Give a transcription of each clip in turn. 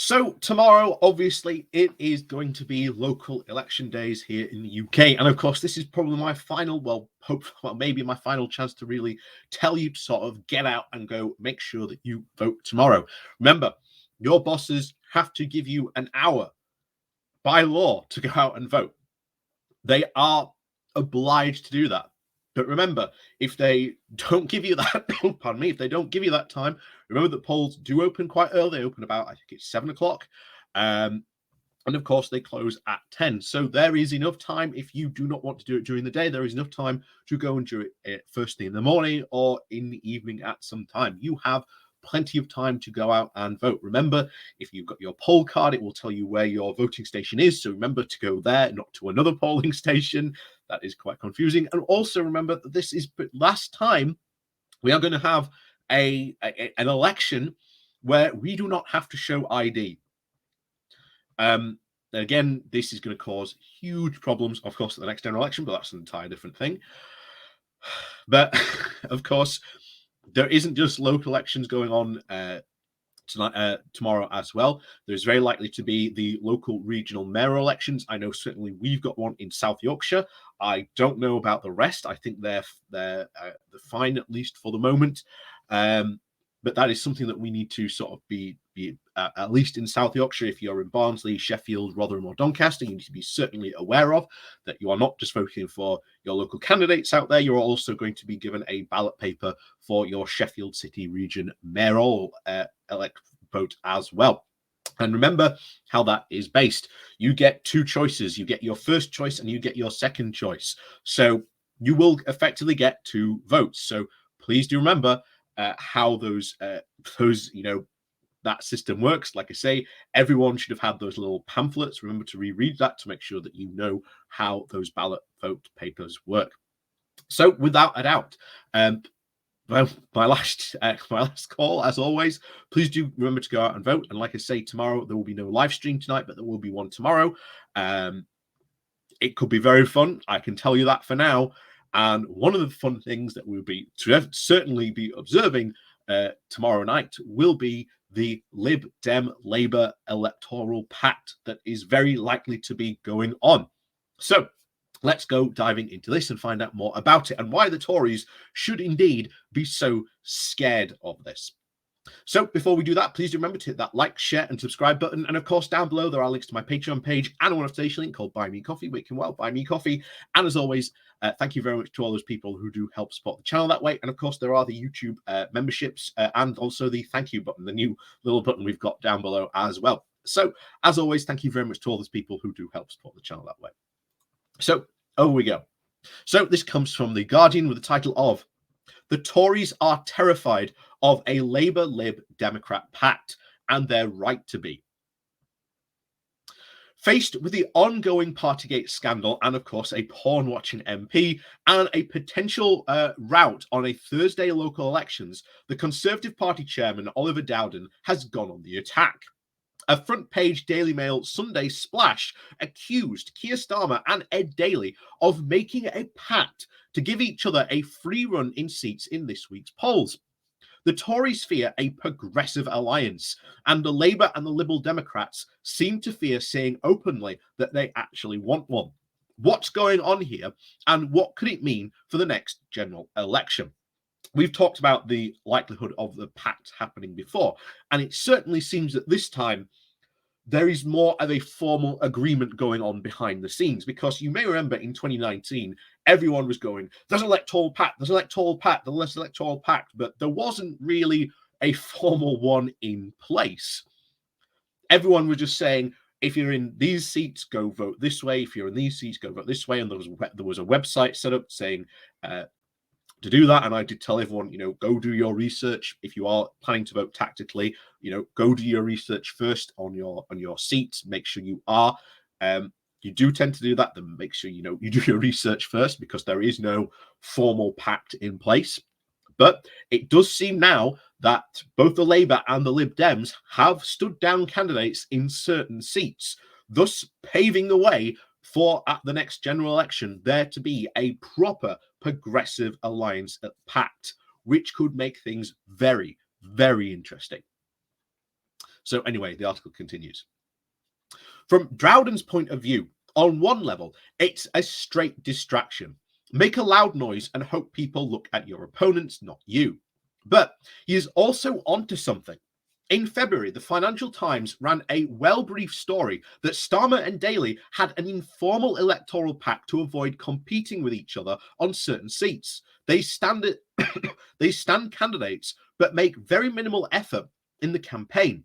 So tomorrow, obviously, it is going to be local election days here in the UK. And of course, this is probably my final, maybe my final chance to really tell you to sort of get out and go make sure that you vote tomorrow. Remember, your bosses have to give you an hour by law to go out and vote. They are obliged to do that. But remember, if they don't give you that, pardon me, if they don't give you that time, remember that polls do open quite early. They open about, I think it's 7 o'clock. And of course, they close at 10. So there is enough time. If you do not want to do it during the day, there is enough time to go and do it first thing in the morning or in the evening at some time. You have plenty of time to go out and vote. Remember, if you've got your poll card, it will tell you where your voting station is. So remember to go there, not to another polling station. That is quite confusing. And also remember that this is the last time we are going to have an election where we do not have to show ID. Again, this is going to cause huge problems, of course, at the next general election, but that's an entirely different thing. But of course, there isn't just local elections going on tomorrow as well. There's very likely to be the local regional mayoral elections. I know certainly we've got one in South Yorkshire. I don't know about the rest. I think they're fine, at least for the moment. But that is something that we need to sort of be at least in South Yorkshire. If you're in Barnsley, Sheffield, Rotherham, or Doncaster, you need to be certainly aware of that you are not just voting for your local candidates out there. You're also going to be given a ballot paper for your Sheffield City region mayoral vote as well. And remember how that is based. You get two choices. You get your first choice and you get your second choice. So you will effectively get two votes. So please do remember how that system works. Like I say, everyone should have had those little pamphlets. Remember to reread that to make sure that you know how those ballot vote papers work. So without a doubt, well, my last call, as always, please do remember to go out and vote. And like I say, tomorrow there will be no live stream tonight, but there will be one tomorrow. It could be very fun. I can tell you that for now. And one of the fun things that we'll be certainly be observing tomorrow night will be the Lib Dem Labour electoral pact that is very likely to be going on. So let's go diving into this and find out more about it and why the Tories should indeed be so scared of this. So before we do that, please remember to hit that like, share, and subscribe button. And of course, down below, there are links to my Patreon page and a one-off link called Buy Me Coffee, where you can, buy me coffee. And as always, thank you very much to all those people who do help support the channel that way. And of course, there are the YouTube memberships and also the thank you button, the new little button we've got down below as well. So as always, thank you very much to all those people who do help support the channel that way. So over we go. So this comes from The Guardian with the title of "The Tories are terrified of a Labour Lib Democrat pact and their right to be." Faced with the ongoing Partygate scandal and, of course, a porn-watching MP and a potential rout on a Thursday local elections, the Conservative Party chairman, Oliver Dowden, has gone on the attack. A front-page Daily Mail Sunday splash accused Keir Starmer and Ed Daley of making a pact to give each other a free run in seats in this week's polls. The Tories fear a progressive alliance, and the Labour and the Liberal Democrats seem to fear saying openly that they actually want one. What's going on here, and what could it mean for the next general election? We've talked about the likelihood of the pact happening before, and it certainly seems that this time there is more of a formal agreement going on behind the scenes, because you may remember in 2019, everyone was going, there's an electoral pact, there's an electoral pact, there's an electoral pact, but there wasn't really a formal one in place. Everyone was just saying, if you're in these seats, go vote this way. If you're in these seats, go vote this way. And there was a website set up saying to do that. And I did tell everyone, go do your research. If you are planning to vote tactically, go do your research first on your seats. Make sure you are. You do tend to do that, then make sure you do your research first, because there is no formal pact in place. But it does seem now that both the Labour and the Lib Dems have stood down candidates in certain seats, thus paving the way for, at the next general election, there to be a proper progressive alliance at pact, which could make things very, very interesting. So anyway, the article continues. From Dowden's point of view, on one level, it's a straight distraction. Make a loud noise and hope people look at your opponents, not you. But he is also onto something. In February, the Financial Times ran a well-briefed story that Starmer and Daley had an informal electoral pact to avoid competing with each other on certain seats. They stand candidates, but make very minimal effort in the campaign.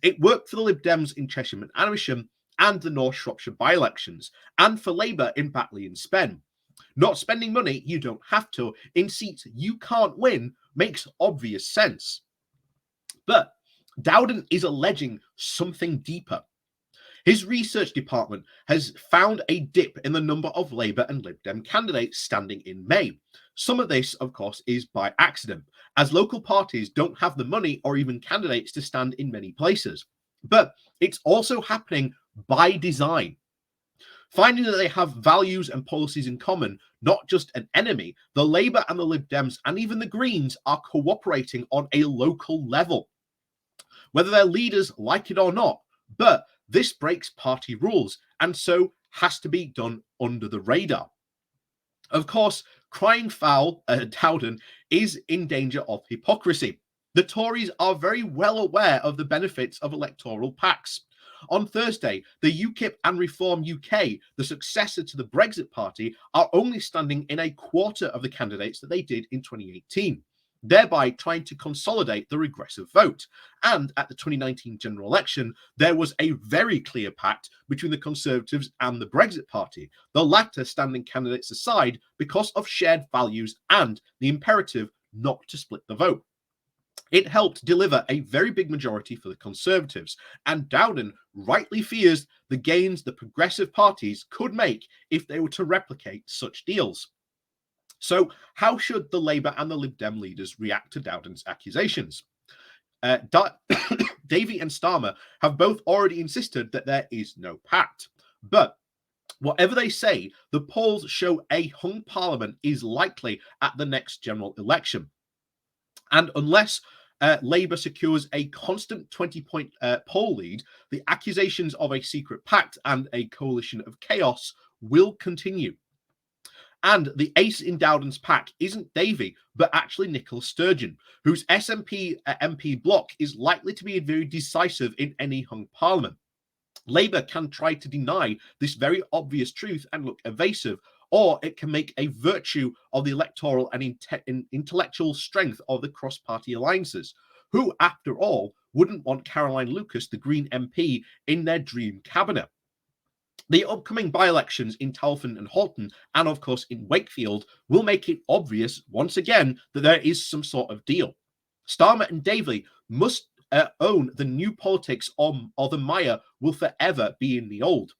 It worked for the Lib Dems in Cheshire and Amersham and the North Shropshire by-elections, and for Labour in Batley and Spen. Not spending money you don't have to in seats you can't win makes obvious sense. But Dowden is alleging something deeper. His research department has found a dip in the number of Labour and Lib Dem candidates standing in May. Some of this, of course, is by accident, as local parties don't have the money or even candidates to stand in many places. But it's also happening by design. Finding that they have values and policies in common, not just an enemy, the Labour and the Lib Dems and even the Greens are cooperating on a local level. Whether their leaders like it or not, but this breaks party rules and so has to be done under the radar. Of course, crying foul, Dowden, is in danger of hypocrisy. The Tories are very well aware of the benefits of electoral pacts. On Thursday, the UKIP and Reform UK, the successor to the Brexit Party, are only standing in a quarter of the candidates that they did in 2018, thereby trying to consolidate the regressive vote. And at the 2019 general election, there was a very clear pact between the Conservatives and the Brexit Party, the latter standing candidates aside because of shared values and the imperative not to split the vote. It helped deliver a very big majority for the Conservatives, and Dowden rightly fears the gains the progressive parties could make if they were to replicate such deals. So, how should the Labour and the Lib Dem leaders react to Dowden's accusations? Davey and Starmer have both already insisted that there is no pact. But whatever they say, the polls show a hung parliament is likely at the next general election. And unless Labour secures a constant 20-point poll lead, the accusations of a secret pact and a coalition of chaos will continue. And the ace in Dowden's pack isn't Davey, but actually Nicola Sturgeon, whose SNP MP bloc is likely to be very decisive in any hung parliament. Labour can try to deny this very obvious truth and look evasive, or it can make a virtue of the electoral and intellectual strength of the cross-party alliances, who, after all, wouldn't want Caroline Lucas, the Green MP, in their dream cabinet. The upcoming by-elections in Talfin and Halton, and of course in Wakefield, will make it obvious once again that there is some sort of deal. Starmer and Davey must own the new politics, or the mire will forever be in the old.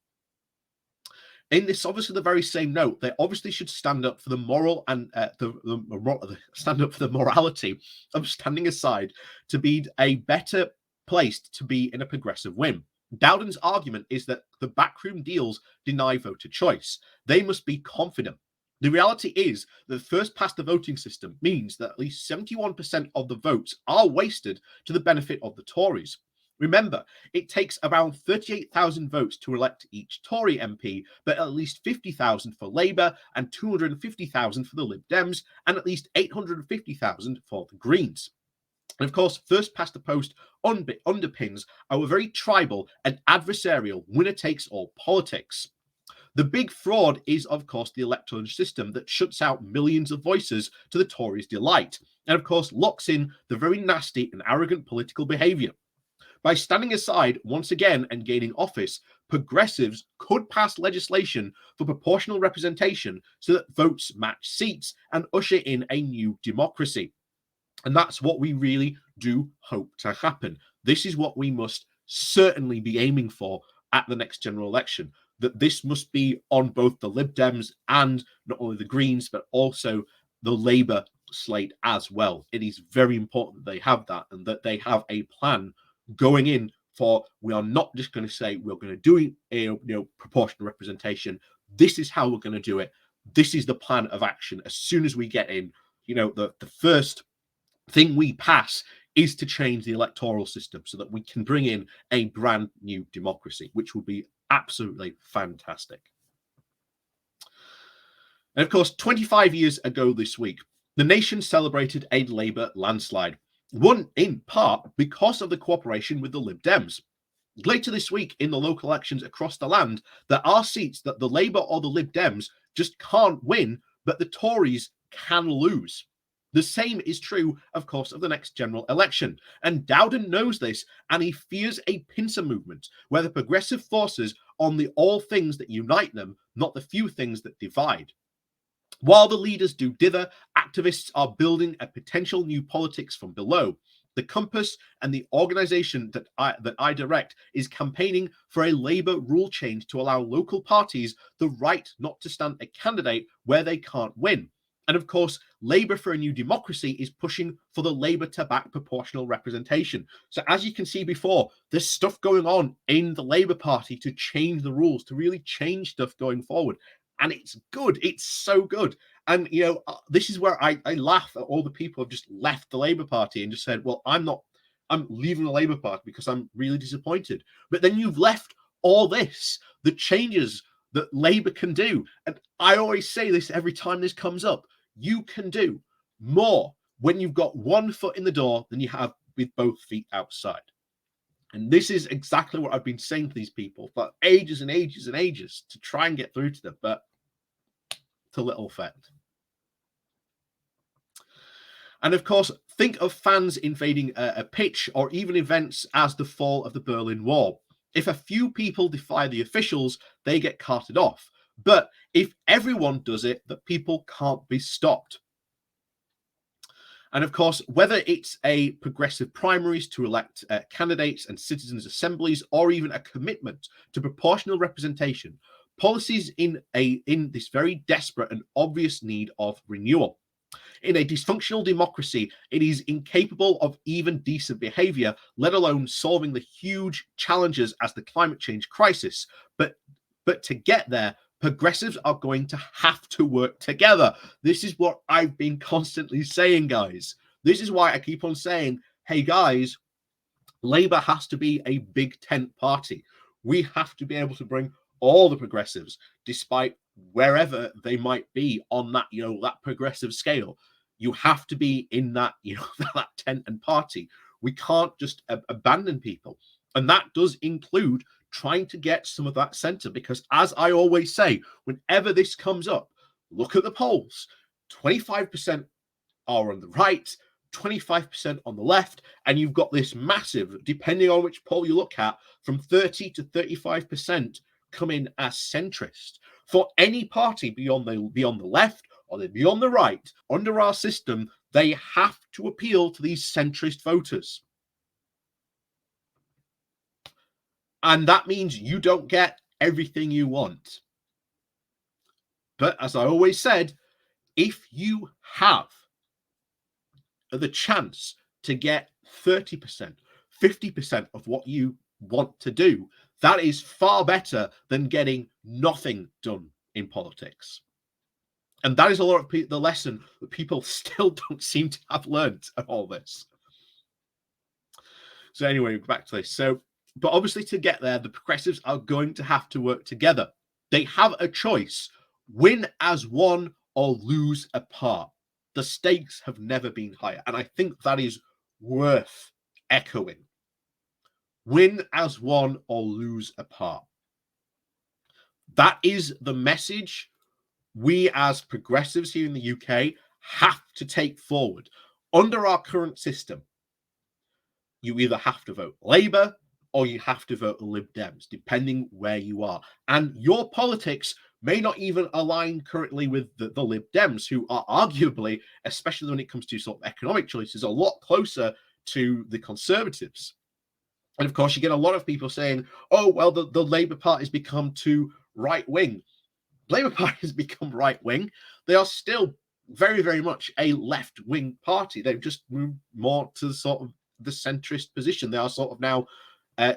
In this, obviously, the very same note, they obviously should stand up for the moral and stand up for the morality of standing aside to be a better placed to be in a progressive win. Dowden's argument is that the backroom deals deny voter choice. They must be confident. The reality is that the first past the voting system means that at least 71% of the votes are wasted to the benefit of the Tories. Remember, it takes around 38,000 votes to elect each Tory MP, but at least 50,000 for Labour and 250,000 for the Lib Dems, and at least 850,000 for the Greens. And of course, first past the post underpins our very tribal and adversarial winner-takes-all politics. The big fraud is, of course, the electoral system that shuts out millions of voices to the Tories' delight, and of course locks in the very nasty and arrogant political behaviour. By standing aside once again and gaining office, progressives could pass legislation for proportional representation so that votes match seats and usher in a new democracy. And that's what we really do hope to happen. This is what we must certainly be aiming for at the next general election, that this must be on both the Lib Dems and not only the Greens, but also the Labour slate as well. It is very important that they have that and that they have a plan going in for, we are not just going to say we're going to do proportional representation. This is how we're going to do it. This is the plan of action. As soon as we get in, the first thing we pass is to change the electoral system so that we can bring in a brand new democracy, which would be absolutely fantastic. And of course, 25 years ago this week, the nation celebrated a Labour landslide, won in part because of the cooperation with the Lib Dems. Later this week, in the local elections across the land, there are seats that the Labour or the Lib Dems just can't win, but the Tories can lose. The same is true, of course, of the next general election. And Dowden knows this, and he fears a pincer movement, where the progressive forces on the all things that unite them, not the few things that divide. While the leaders do dither, activists are building a potential new politics from below. The Compass and the organisation that I direct is campaigning for a Labour rule change to allow local parties the right not to stand a candidate where they can't win. And of course, Labour for a New Democracy is pushing for the Labour to back proportional representation. So as you can see before, there's stuff going on in the Labour Party to change the rules, to really change stuff going forward. And it's good. It's so good. And, this is where I laugh at all the people who have just left the Labour Party and just said, well, I'm leaving the Labour Party because I'm really disappointed. But then you've left all this, the changes that Labour can do. And I always say this every time this comes up. You can do more when you've got one foot in the door than you have with both feet outside. And this is exactly what I've been saying to these people for ages and ages and ages to try and get through to them, but to little effect. And of course, think of fans invading a pitch or even events as the fall of the Berlin Wall. If a few people defy the officials, they get carted off. But if everyone does it, the people can't be stopped. And of course, whether it's a progressive primaries to elect candidates and citizens' assemblies, or even a commitment to proportional representation, policies in this very desperate and obvious need of renewal. In a dysfunctional democracy, it is incapable of even decent behavior, let alone solving the huge challenges as the climate change crisis. But to get there, progressives are going to have to work together. This is what I've been constantly saying, guys. This is why I keep on saying, hey, guys, Labour has to be a big tent party. We have to be able to bring all the progressives, despite wherever they might be on that, that progressive scale. You have to be in that, that tent and party. We can't just abandon people. And that does include trying to get some of that centre, because as I always say, whenever this comes up, look at the polls. 25% are on the right, 25% on the left, and you've got this massive, depending on which poll you look at, from 30 to 35% come in as centrist. For any party beyond the left or beyond the right, under our system, they have to appeal to these centrist voters. And that means you don't get everything you want. But as I always said, if you have the chance to get 30%, 50% of what you want to do, that is far better than getting nothing done in politics. And that is a lot of the lesson that people still don't seem to have learned of all this. So anyway, back to this. But obviously to get there, the progressives are going to have to work together. They have a choice: win as one or lose apart. The stakes have never been higher. And I think that is worth echoing. Win as one or lose apart. That is the message we as progressives here in the UK have to take forward. Under our current system, you either have to vote Labour or you have to vote the Lib Dems, depending where you are. And your politics may not even align currently with the Lib Dems, who are arguably, especially when it comes to sort of economic choices, a lot closer to the Conservatives. And of course, you get a lot of people saying, oh, well, the Labour Party has become too right-wing. Labour Party has become right-wing. They are still very, very much a left-wing party. They've just moved more to the sort of the centrist position. They are sort of now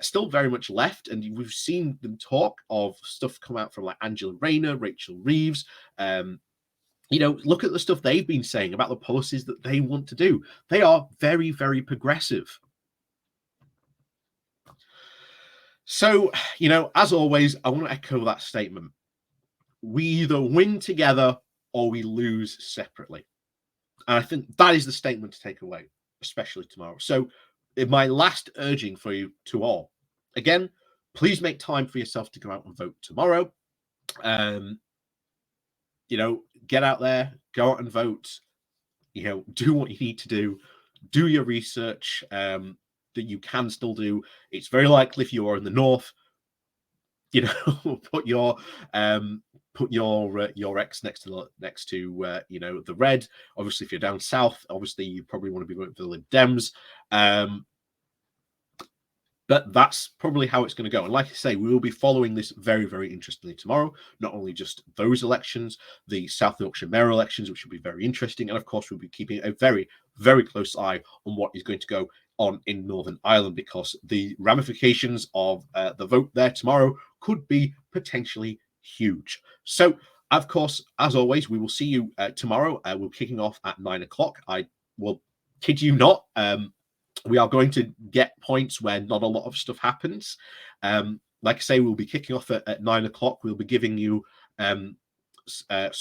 still very much left, and we've seen them talk of stuff come out from like Angela Rayner, Rachel Reeves, look at the stuff they've been saying about the policies that they want to do. They are very, very progressive. So, as always, I want to echo that statement. We either win together or we lose separately. And I think that is the statement to take away, especially tomorrow. So, my last urging for you to all, again, please make time for yourself to go out and vote tomorrow. Get out there, go out and vote. Do what you need to do your research that you can still do. It's very likely if you are in the north, put your X next to the red. Obviously, if you're down south, obviously you probably want to be voting for the Lib Dems. But that's probably how it's going to go. And like I say, we will be following this very, very interestingly tomorrow. Not only just those elections, the South Yorkshire mayoral elections, which will be very interesting. And of course, we'll be keeping a very, very close eye on what is going to go on in Northern Ireland, because the ramifications of the vote there tomorrow could be potentially huge. So, of course, as always, we will see you tomorrow. We're kicking off at 9 o'clock. I will kid you not. We are going to get points where not a lot of stuff happens. Like I say, we'll be kicking off at 9 o'clock. We'll be giving you some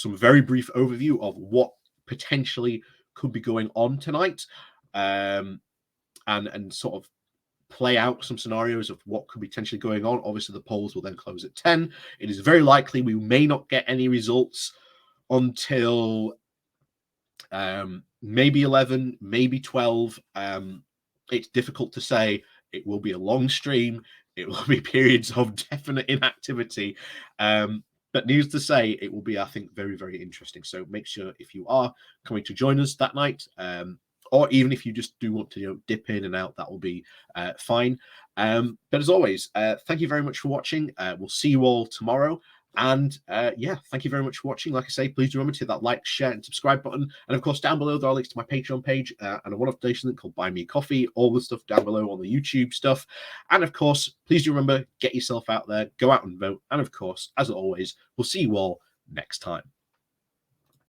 very brief overview of what potentially could be going on tonight, and sort of play out some scenarios of what could be potentially going on. Obviously, the polls will then close at 10. It is very likely we may not get any results until maybe 11, maybe 12. It's difficult to say. It will be a long stream. It will be periods of definite inactivity. But needless to say, it will be, I think, very, very interesting. So make sure if you are coming to join us that night, or even if you just do want to dip in and out, that will be fine. But as always, thank you very much for watching. We'll see you all tomorrow. And thank you very much for watching. Like I say, please remember to hit that like, share, and subscribe button. And of course, down below, there are links to my Patreon page and a one-off donation link called Buy Me Coffee. All the stuff down below on the YouTube stuff. And of course, please do remember, get yourself out there, go out and vote. And of course, as always, we'll see you all next time.